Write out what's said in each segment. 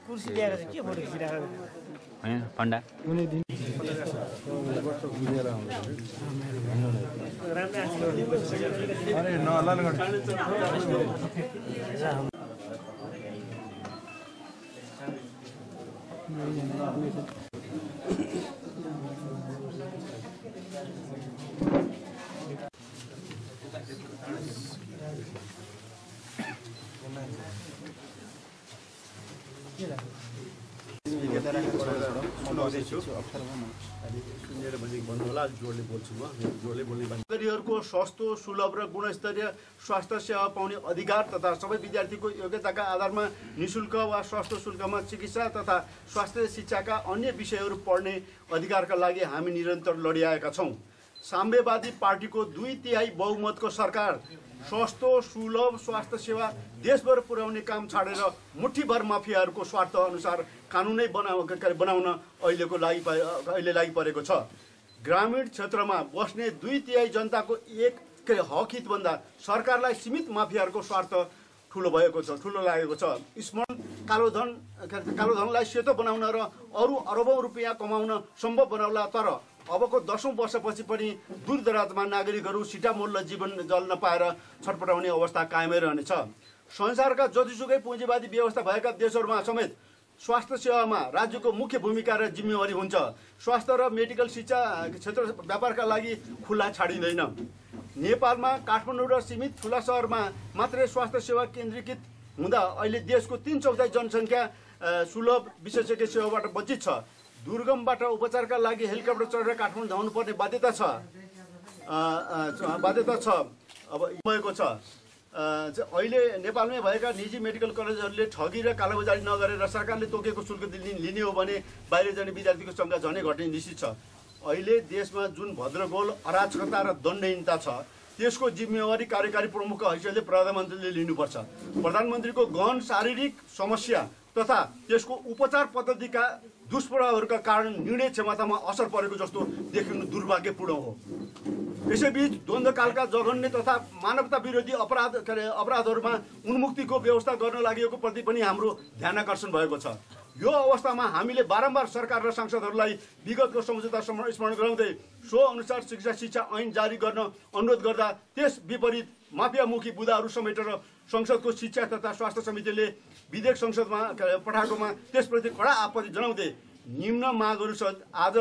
कुर्सी ल्याएर चाहिँ के फोटो खिचिरहेको हैन फन्डा कुनै दिन अरे नलाल नागरिकहरूको सस्तो सुलभ र गुणस्तरीय स्वास्थ्य सेवा पाउने अधिकार तथा सबै विद्यार्थीको योग्यताका आधारमा निशुल्क वा सस्तो शुल्कमा चिकित्सा तथा स्वास्थ्य शिक्षाका अन्य विषयहरू पढ्ने अधिकारका लागि हामी निरन्तर लडिआएका छौँ। साम्यवादी पार्टीको 2/3 बहुमतको सरकार सस्तो सुलभ स्वास्थ्य सेवा देशभर पुर्याउने काम छाडेर मुठीभर माफियाहरूको स्वार्थ अनुसार कानुनै बनाउन अहिले लागि परेको छ। ग्रामीण क्षेत्रमा बस्ने 2/3 जनताको एक हक हितभन्दा सरकारलाई सीमित माफियाहरूको स्वार्थ ठुलो लागेको छ। स्मरण कालोधनलाई सेतो बनाउन र अरू अरबौं रुपियाँ कमाउन सम्भव बनाउला, तर अबको 10औं वर्षपछि पनि दूरदराजमा नागरिकहरू सिटामोल्ल जीवन जल नपाएर छटपटाउने अवस्था कायमै रहनेछ। संसारका जतिसुकै पुँजीवादी व्यवस्था भएका देशहरूमा समेत स्वास्थ्य सेवामा राज्यको मुख्य भूमिका र जिम्मेवारी हुन्छ। स्वास्थ्य र मेडिकल शिक्षा क्षेत्र व्यापारका लागि खुला छाडिँदैन। नेपालमा काठमाडौँ र सीमित ठुला सहरमा मात्रै स्वास्थ्य सेवा केन्द्रीकृत हुँदा अहिले देशको 3/4 जनसङ्ख्या सुलभ विशेषज्ञ सेवाबाट वञ्चित छ। दुर्गमबाट उपचारका लागि हेलिकप्टर चढेर काठमाडौँ धाउनुपर्ने बाध्यता छ। अब भएको छ। अहिले नेपालमै भएका निजी मेडिकल कलेजहरूले ठगी र कालोबजारी नगरेर सरकारले तोकेको शुल्क लिने हो भने बाहिर जाने विद्यार्थीको सङ्ख्या झनै घट्ने निश्चित छ। अहिले देशमा जुन भद्रगोल अराजकता र दण्डहीनता छ त्यसको जिम्मेवारी कार्यकारी प्रमुखको हैसियतले प्रधानमन्त्रीले लिनुपर्छ। प्रधानमन्त्रीको गहन शारीरिक समस्या तथा त्यसको उपचार पद्धतिका दुष्प्रभावहरूका कारण निर्णय क्षमतामा असर परेको जस्तो देखिनु दुर्भाग्यपूर्ण हो। यसैबीच द्वन्द्वकालका जघन्य तथा मानवता विरोधी अपराधहरूमा उन्मुक्तिको व्यवस्था गर्न लागि प्रति पनि हाम्रो ध्यानाकर्षण भएको छ। यो अवस्थामा हामीले बारम्बार सरकार र सांसदहरूलाई विगतको सम्झौता स्मरण गराउँदै सो अनुसार शिक्षा ऐन जारी गर्न अनुरोध गर्दा त्यस विपरीत माफियामुखी बुदाहरू समेटेर संसदको शिक्षा तथा स्वास्थ्य समितिले विधेयक संसदमा पठाएकोमा त्यसप्रति कडा आपत्ति जनाउँदै निम्न मागहरूसहित आज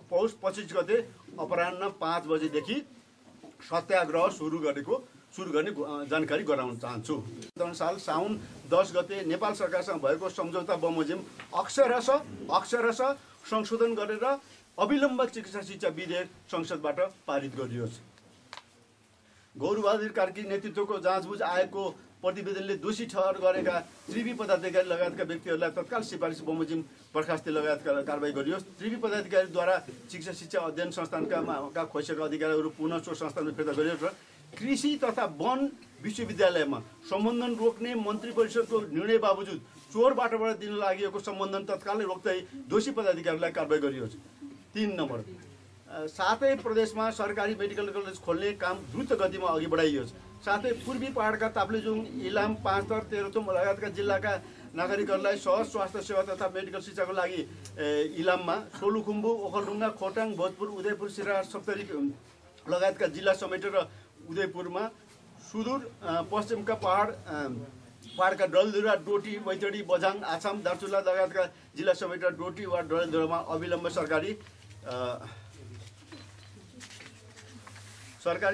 पौष 25 गते अपराह्न 5 बजेदेखि सत्याग्रह सुरु गर्ने जानकारी गराउन चाहन्छु। साल साउन 10 गते नेपाल सरकारसँग भएको सम्झौता बमोजिम अक्षरश संशोधन गरेर अविलम्ब चिकित्सा शिक्षा विधेयक संसदबाट पारित गरियोस्। गौरबहादुर कार्की नेतृत्वको जाँचबुझ आयोगको प्रतिवेदनले दोषी ठहर गरेका त्रिवी पदाधिकारी लगायतका व्यक्तिहरूलाई तत्काल सिफारिस बमोजिम बर्खास्ती लगायतका कारबाही गरियोस्। त्रिवी पदाधिकारीद्वारा चिकित्सा शिक्षा अध्ययन संस्थानका खोसेका अधिकारीहरू पुनः सो संस्थानमा फिर्ता गरियोस् र कृषि तथा वन विश्वविद्यालयमा सम्बन्धन रोक्ने मन्त्री परिषदको निर्णय बावजुद चोरबाटबाट दिन लागि सम्बन्धन तत्कालै रोक्दै दोषी पदाधिकारीलाई कारबाही गरियोस्। 3 नम्बर, सातै प्रदेशमा सरकारी मेडिकल कलेज खोल्ने काम द्रुत गतिमा अघि बढाइयोस्। साथै पूर्वी पहाडका ताप्लेजुङ, इलाम, पाँचथर, तेह्रथुम लगायतका जिल्लाका नागरिकहरूलाई सहज स्वास्थ्य सेवा तथा मेडिकल शिक्षाको लागि इलाममा, सोलुखुम्बु, ओखलढुङ्गा, खोटाङ, भोजपुर, उदयपुर, सिराहा, सप्तरी लगायतका जिल्ला समेटेर उदयपुरमा, सुदूर पश्चिमका पहाडका डलधुरा, डोटी, बैतडी, बझाङ, आछाम, दार्चुला लगायतका जिल्ला समेटेर डोटी वा डलधुरामा अविलम्ब सरकारी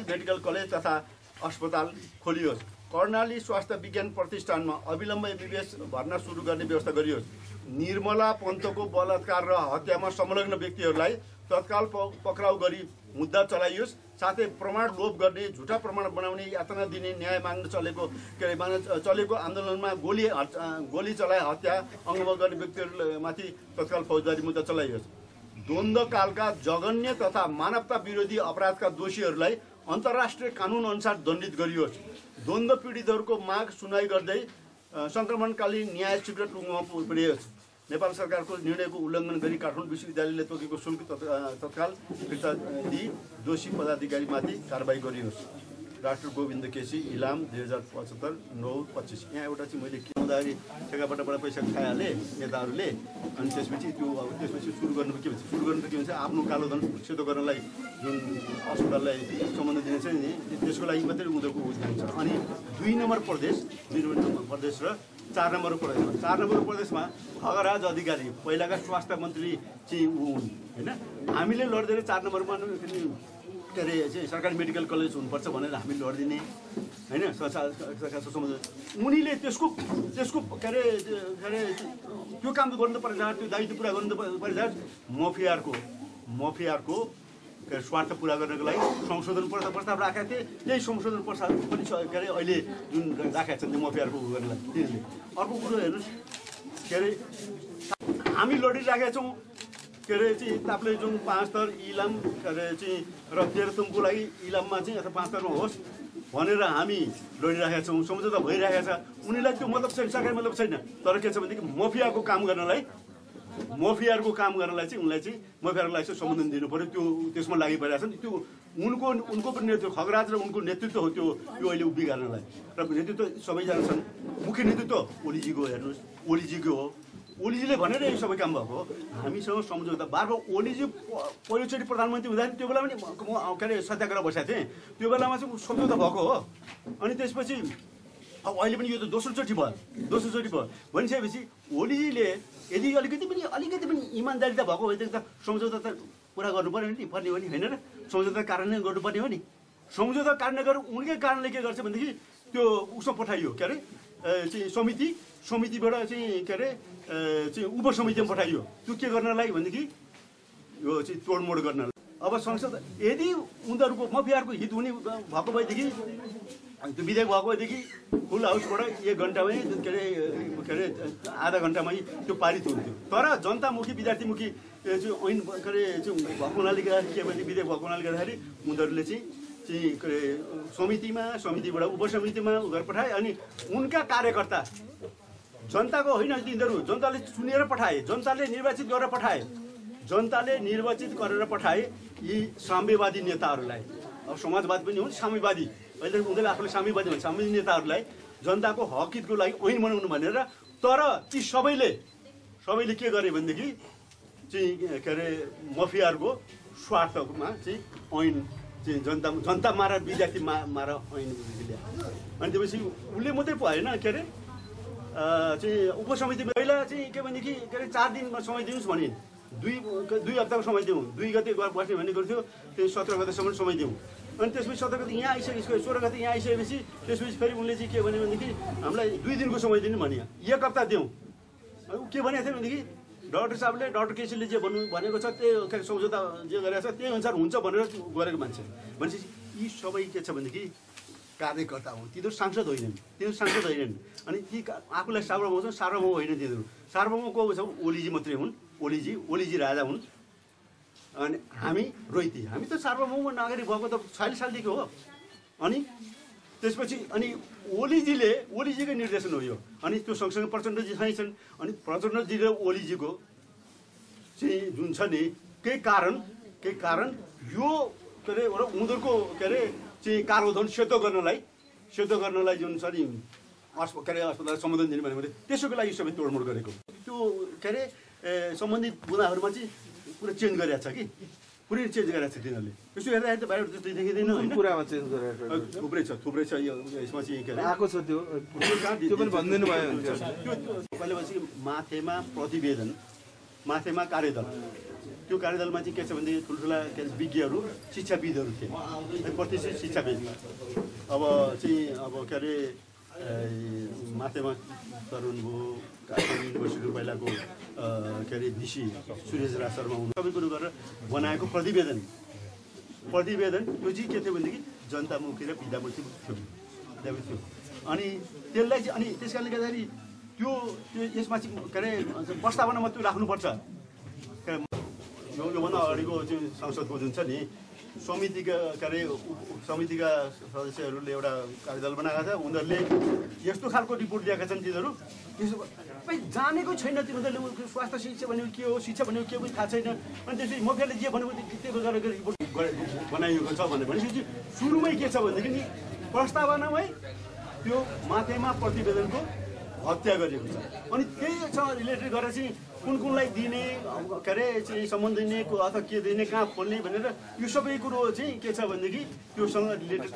मेडिकल कलेज तथा अस्पताल खोलियोस्। कर्णाली स्वास्थ्य विज्ञान प्रतिष्ठानमा अविलम्ब एमबीबीएस भर्ना सुरु गर्ने व्यवस्था गरियोस्। निर्मला पन्तको बलात्कार र हत्यामा संलग्न व्यक्तिहरूलाई तत्काल पक्राउ गरी मुद्दा चलाइयोस्। साथै प्रमाण लोप गर्ने, झुटा प्रमाण बनाउने, यातना दिने, न्याय माग्न चलेको आन्दोलनमा गोली चलाए हत्या अङ्गमा गर्ने व्यक्तिहरूमाथि तत्काल फौजदारी मुद्दा चलाइयोस्। द्वन्द्वकालका जघन्य तथा मानवता विरोधी अपराधका दोषीहरूलाई अन्तर्राष्ट्रिय कानुन अनुसार दण्डित गरियोस्। द्वन्द्व पीडितहरूको माग सुनाइ गर्दै सङ्क्रमणकालीन न्याय शीघ्र टुङ्गोमा पुर्याइयोस्। नेपाल सरकारको निर्णयको उल्लङ्घन गरी काठमाडौँ विश्वविद्यालयले तोकेको शुल्क तत्काल फिर्ता दिई दोषी पदाधिकारीमाथि कारबाही गरियोस्। डाक्टर गोविन्द केसी इलाम 2075 9/25 यहाँ एउटा चाहिँ मैले के हुँदाखेरि ठेकापट्टाबाट पैसा खाइहालेँ नेताहरूले अनि त्यसपछि त्यो अब त्यसपछि सुरु गर्नु के भन्छ सुरु गर्नु के भन्छ आफ्नो कालो धन सेतो गर्नलाई जुन अस्पताललाई सम्बन्ध दिने छ नि त्यसको लागि मात्रै उनीहरूको जान्छ अनि 2 नम्बर प्रदेश 2 नम्बर प्रदेश र 4 नम्बर प्रदेशमा 4 नम्बर प्रदेशमा खगराज अधिकारी पहिलाका स्वास्थ्य मन्त्री चाहिँ हुन् हैन हामीले लड्दै 4 नम्बरमा के अरे चाहिँ सरकारी मेडिकल कलेज हुनुपर्छ भनेर हामी लडिदिने होइन उनीले त्यसको के अरे त्यो काम गर्नु पर्छ त्यो दायित्व पुरा गर्नु पर्छ मफियारको के अरे स्वार्थ पुरा गर्नको लागि संशोधन प्रस्ताव राखेका थिए त्यही संशोधन प्रस्ताव पनि के अरे अहिले जुन राखेका छन् त्यो मफियारको गर्नलाई तिनीहरूले अर्को कुरो हेर्नुहोस् के अरे हामी लडिराखेका छौँ के अरे चाहिँ तपाईँले जुन 5 स्तर इलाम के अरे चाहिँ र तेह्रथुमको लागि इलाममा चाहिँ अथवा 5 स्तरमा होस् भनेर हामी लडिरहेका छौँ सम्झौता भइरहेको छ उनीलाई त्यो मतलब छैन सरकारी मतलब छैन तर के छ भनेदेखि मफियाको काम गर्नलाई चाहिँ उनलाई चाहिँ मफियारलाई चाहिँ सम्बोधन दिनु पऱ्यो त्यो त्यसमा लागि परिरहेको छ नि त्यो उनको पनि नेतृत्व खगराज र उनको नेतृत्व हो त्यो अहिले बिगार्नलाई र नेतृत्व सबैजना छन् मुख्य नेतृत्व ओलीजीको हेर्नुहोस् ओलीजीको हो ओलीजीले भनेर यो सबै काम भएको हो हामीसँग सम्झौता बारबार ओलीजी पहिलोचोटि प्रधानमन्त्री हुँदाखेरि त्यो बेला पनि म के अरे सत्याग्रह बसेको थिएँ त्यो बेलामा चाहिँ सम्झौता भएको हो अनि त्यसपछि अब अहिले पनि यो त दोस्रोचोटि भयो भनिसकेपछि ओलीजीले यदि अलिकति पनि इमान्दारिता भएको भए त सम्झौता त पुरा गर्नु पर्ने हो नि होइन र सम्झौता कार्यान्वयन गर्नुपर्ने हो नि सम्झौता कार्यान्वयन गरेर उनकै कारणले के गर्छ भनेदेखि त्यो उसमा पठाइयो के अरे चाहिँ समितिबाट चाहिँ के अरे चाहिँ उपसमितिमा पठाइयो त्यो के गर्नलाई भनेदेखि यो चाहिँ तोडमोड गर्नलाई अब संसद यदि उनीहरूको मफियारको हित हुने भएको भएदेखि त्यो विधेयक भएको भएदेखि फुल हाउसबाट 1 घन्टामै के अरे आधा घन्टामै त्यो पारित हुन्थ्यो तर जनतामुखी विद्यार्थीमुखी चाहिँ ऐन के अरे चाहिँ भएको हुनाले गर्दाखेरि के भने विधेयक भएको हुनाले गर्दाखेरि उनीहरूले चाहिँ के अरे समितिबाट उपसमितिमा उनीहरू पठाए अनि उनका कार्यकर्ता जनताको होइन तिनीहरू जनताले चुनेर पठाए जनताले निर्वाचित गरेर पठाए यी साम्यवादी नेताहरूलाई अब समाजवादी पनि हुन् साम्यवादी अहिले उनीहरूले आफूले साम्यवादी भन्छ साम्यवादी नेताहरूलाई जनताको हकितको लागि ऐन बनाउनु भनेर तर ती सबैले के गरे भनेदेखि चाहिँ के अरे मफियारको स्वार्थमा चाहिँ ऐन चाहिँ जनता मार विद्यार्थी मार ऐन ल्याए अनि त्यसपछि उसले मात्रै भएन के अरे चाहिँ उपसमिति पहिला चाहिँ के भनेदेखि के अरे 4 दिनमा समय दिनुहोस् भने 2 हप्ताको समय दिउँ 2 गते बस्ने भन्ने गर्थ्यो त्यो 17 गतेसम्म समय दिउँ अनि त्यसपछि 17 गते यहाँ आइसकेपछि 16 गते यहाँ आइसकेपछि त्यसपछि फेरि उनले चाहिँ के भन्यो भनेदेखि हामीलाई 2 दिनको समय दिनु भन्यो 1 हप्ता दिउँ के भनेको थियो भनेदेखि डाक्टर साहबले डाक्टर केसीले जे भनेको छ त्यही सम्झौता जे गरेको छ त्यही अनुसार हुन्छ भनेर गरेको मान्छे भनेपछि यी सबै के छ भनेदेखि कार्यकर्ता हुन् तिनीहरू सांसद होइनन् अनि ती आफूलाई सार्वभौम होइन तिनीहरू सार्वभौम को छ ओलीजी मात्रै हुन् ओलीजी राजा हुन् अनि हामी रोइती हामी त सार्वभौम नागरिक भएको त 46 सालदेखि हो अनि त्यसपछि अनि ओलीजीकै निर्देशन हो यो अनि त्यो सँगसँगै प्रचण्डजी छन् अनि प्रचण्डजी र ओलीजीको चाहिँ जुन छ नि केही कारण यो के अरे उनीहरूको के अरे चाहिँ कालोधन सेतो गर्नलाई जुन छ नि अस्पताल सम्बोधन दिने भनेको त्यसैको लागि सबै तोडमोड गरेको त्यो के अरे सम्बन्धित बुदाहरूमा चाहिँ पुरा चेन्ज गरेको छ कि पुरै चेन्ज गरेको छ तिनीहरूले यसो हेर्दाखेरि त बाहिर त्यस्तो देखिँदैन होइन कुरामा चेन्ज गरेको थुप्रै छ यो यसमा चाहिँ के अरे आएको छ त्यो पनि भनिदिनु भयो त्यो पहिलापछि माथेमा प्रतिवेदन माथेमा कार्यदल त्यो कार्यदलमा चाहिँ के छ भनेदेखि ठुल्ठुला के अरे विज्ञहरू शिक्षाविदहरू थिए प्रतिष्ठित शिक्षाविद अब के अरे माथेमा तरुण भयो काठमाडौँ युनिभर्सिटी पहिलाको के अरे भिसी सुरेश राज शर्मा हुनु सबै कुरो गरेर बनाएको प्रतिवेदन त्यो चाहिँ के थियो भनेदेखि जनतामुखी र विद्यामुखी थियो अनि त्यसलाई चाहिँ अनि त्यस कारणले गर्दाखेरि त्यो यसमा चाहिँ के अरे प्रस्तावनामा त्यो राख्नुपर्छ योभन्दा अगाडिको चाहिँ संसदको जुन छ नि समितिका के अरे समितिका सदस्यहरूले एउटा कार्यदल बनाएका छ उनीहरूले यस्तो खालको रिपोर्ट दिएका छन् तिनीहरू जानेको छैन तिनीहरूले स्वास्थ्य शिक्षा भनेको के हो शिक्षा भनेको के हो थाहा छैन अनि त्यसपछि मफियाले जे भनेको त्यो गरेर रिपोर्ट बनाइएको छ भनेपछि सुरुमै के छ भनेदेखि प्रस्तावनामै त्यो माथिमा प्रतिवेदनको हत्या गरिएको छ। अनि त्यही छ रिलेटेड गरेर चाहिँ कुनलाई दिने के अरे चाहिँ सम्बन्ध दिने अथवा के दिने कहाँ खोल्ने भनेर यो सबै कुरो चाहिँ के छ भनेदेखि त्योसँग रिलेटेड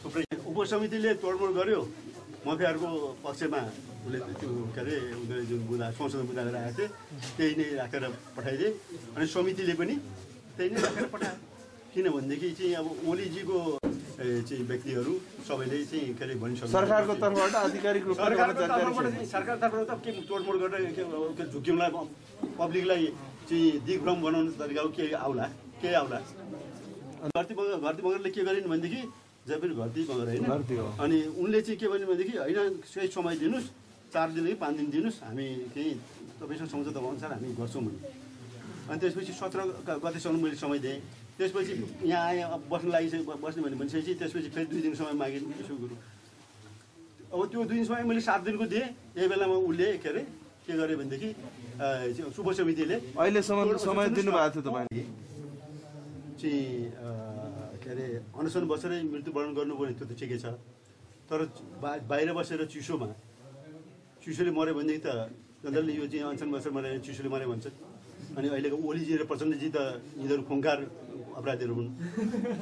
थुप्रै उपसमितिले तोडमोड गर्यो। मफियाहरूको पक्षमा उसले त्यो के अरे उनीहरूले जुन बुझा संशोधन बुझा लिएर आएको थिए त्यही नै राखेर पठाइदिए। अनि समितिले पनि त्यही नै राखेर पठायो। किनभनेदेखि चाहिँ अब ओलीजीको चाहिँ व्यक्तिहरू सबैले चाहिँ के अरे भनिसक्नु सरकारको तर्फबाट आधिकारिक रूपमा सरकार तर्फबाट त के तोडमोड गरेर झुक्क्यौँला पब्लिकलाई चाहिँ दिग्भ्रम बनाउने तरिकाको के आउला घरती मगरले के गरिन् भनेदेखि जब पनि घरती मगर होइन। अनि उनले चाहिँ के भन्यो भनेदेखि होइन केही समय दिनुहोस् 4 दिन कि 5 दिन दिनुहोस् हामी केही तपाईँसँग सम्झौता अनुसार हामी गर्छौँ भने। अनि त्यसपछि 17 गतेसम्म मैले समय दिएँ। त्यसपछि यहाँ आएँ बस्नु बस्ने भने भनिसकेपछि त्यसपछि फेरि 2 दिन समय मागेँ यसो कुरो। अब त्यो 2 दिन समय मैले 7 दिनको दिएँ। यही बेलामा उसले के अरे के गर्यो भनेदेखि उपसमितिले अहिलेसम्म समय दिनुभएको थियो तपाईँले चाहिँ के अरे अनसन बसेरै मृत्युवरण गर्नुपर्ने त्यो त ठिकै छ। तर बाहिर बसेर चिसोले मऱ्यो भनेदेखि त जनताले यो चाहिँ अनसन बसेर मऱ्यो चिसोले मऱ्यो भन्छ। अनि अहिलेको ओलीजी र प्रचण्डजी त यिनीहरू खुङ्खार अपराधीहरू हुन्।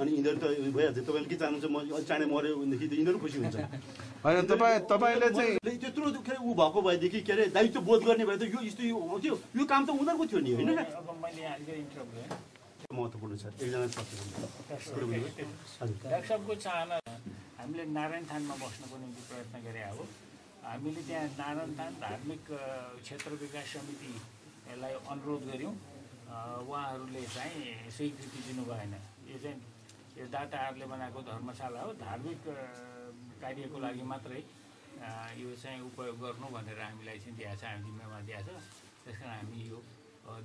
अनि यिनीहरू त भइहाल्छ। तपाईँले के चाहनुहुन्छ म चाँडै मऱ्यो भनेदेखि त यिनीहरू खुसी हुन्छ। होइन तपाईँले चाहिँ त्यत्रो के अरे ऊ भएको भएदेखि के अरे दायित्व बोध गर्ने भए त यो यस्तो थियो यो काम त उनीहरूको थियो नि होइन। महत्त्वपूर्ण छ एकजना डाक्टर साहबको चाहना हामीले नारायण थानमा बस्नको निम्ति प्रयत्न गरे हो। हामीले त्यहाँ नारायण थान धार्मिक क्षेत्र विकास समितिलाई अनुरोध गऱ्यौँ। उहाँहरूले चाहिँ स्वीकृति दिनु भएन। यो चाहिँ यो दाताहरूले बनाएको धर्मशाला हो, धार्मिक कार्यको लागि मात्रै यो चाहिँ उपयोग गर्नु भनेर हामीलाई चाहिँ दिएको छ, हामी जिम्मेमा दिएको छ। त्यस कारण हामी यो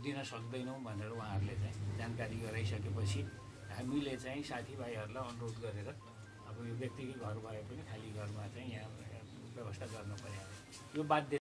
दिन सक्दैनौँ भनेर उहाँहरूले चाहिँ जानकारी गराइसकेपछि हामीले चाहिँ साथीभाइहरूलाई अनुरोध गरेर अब यो व्यक्तिगत घर भए पनि खाली घरमा चाहिँ यहाँ व्यवस्था गर्न पर्यो। यो बाध्य